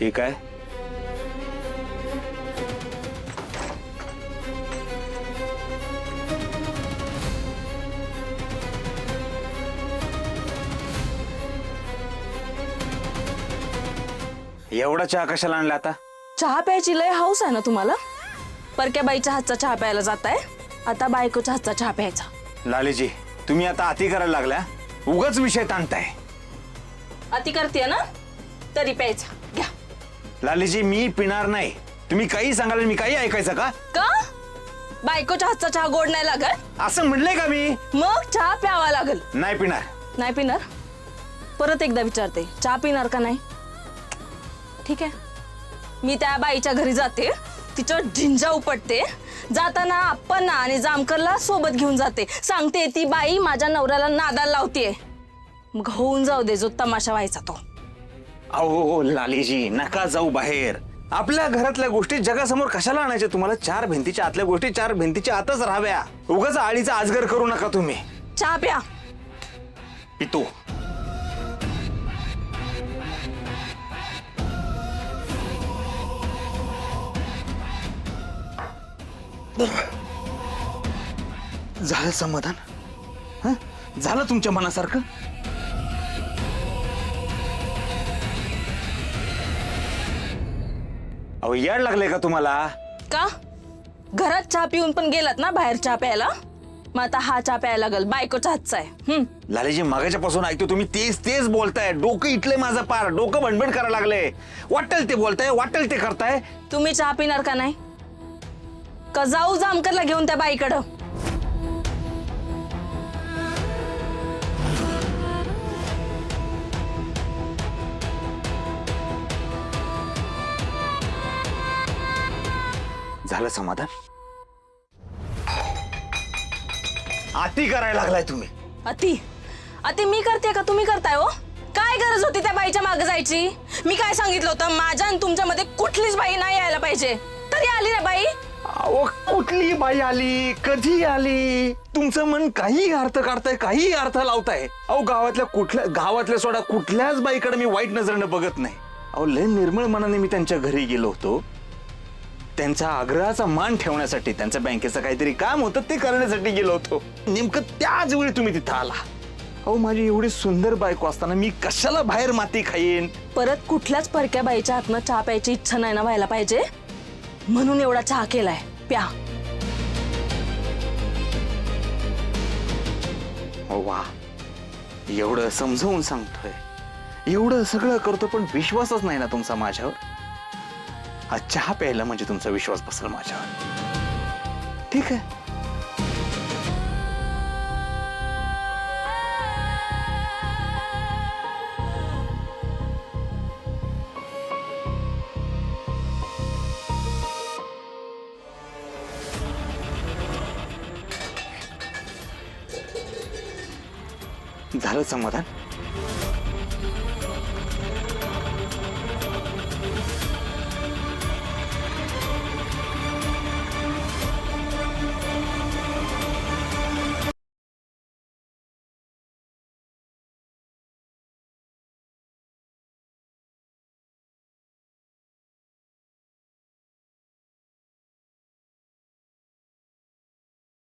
हे काय? एवढा चहा कशाला आणला आता? चहा प्यायची लय हौस आहे ना तुम्हाला? परक्या बाईच्या हातचा चहा प्यायला जाताय, आता बायकोच्या हातचा चहा प्यायचा. लालीजी, तुम्ही आता अति करायला लागल्या. उगाच विषय ताणताय. अति करते ना, तरी प्यायचा घ्या. लालीजी, मी पिणार नाही. तुम्ही काही सांगाल मी काही ऐकायचं का? का? बायकोच्या हातचा चहा गोड नाही लागत असं म्हणलंय का मी? मग चहा प्यावा लागल. नाही पिणार. नाही पिणार? परत एकदा विचारते, चहा पिणार का नाही? ठीक आहे, मी त्या बाईच्या घरी जाते, तिच्या झिंजा उपटते, जाताना अप्पांना आणि जामकरला सोबत घेऊन जाते, सांगते ती बाई माझ्या नवऱ्याला नादाला लावतीये. मग होऊन जाऊ दे जो तमाशा व्हायचा तो. अहो लालीजी, नका जाऊ बाहेर. आपल्या घरातल्या गोष्टी जगासमोर कशाला आणायच्या तुम्हाला? चार भिंतीच्या आतल्या गोष्टी चार भिंतीच्या आतच राहाव्या. उगाच आळीचा आजगर करू नका तुम्ही. चहा प्या. पितो. झालं समाधान? हं? झालं तुमच्या मनासारखं? अहो याड लागले का तुम्हाला? का? घरात चहा पिऊन पण गेलात ना बाहेर चहा प्यायला, मग आता हा चहा प्यायला लागल. बायकोच्या हातचा आहे. लालीजी, मागाच्या पासून ऐकतो तुम्ही तेच तेच बोलताय. डोकं इटलंय माझं पार. डोकं भणभण करायला लागले. वाटेल ते बोलताय, वाटेल ते करताय. तुम्ही चहा पिणार का नाही? का जाऊ जामकरला घेऊन त्या बाईकडं? झालं समाधान? अति करायला लागलाय तुम्ही. अति? अति मी करते का तुम्ही करताय? हो, काय गरज होती त्या बाईच्या मागे जायची? मी काय सांगितलं होतं, माझ्या आणि तुमच्यामध्ये कुठलीच बाई नाही यायला पाहिजे, तरी आली ना बाई. अहो कुठली बाई आली, कधी आली? तुमचं मन काही अर्थ काढताय, काही अर्थ लावताय. अहो गावातल्या सोडा कुठल्याच बाईकडे मी वाईट नजरेनं बघत नाही. अहो लय निर्मळ मनाने मी त्यांच्या घरी गेलो होतो. त्यांच्या आग्रहाचा मान ठेवण्यासाठी, त्यांच्या बँकेचं काहीतरी काम होतं ते करण्यासाठी गेलो होतो. नेमकं त्याच वेळी तुम्ही तिथं आला. अहो माझी एवढी सुंदर बायको असताना मी कशाला बाहेर माती खाईन? परत कुठल्याच परक्या बाईच्या हातनं चहा प्यायची इच्छा नाही ना व्हायला पाहिजे, म्हणून एवढा चहा केलाय. प्या. वा, एवढं समजावून सांगतोय, एवढं सगळं करतो, पण विश्वासच नाही ना तुमचा माझ्यावर. आज चहा प्यायला म्हणजे तुमचा विश्वास बसेल माझ्यावर. ठीक आहे. झालं समाधान?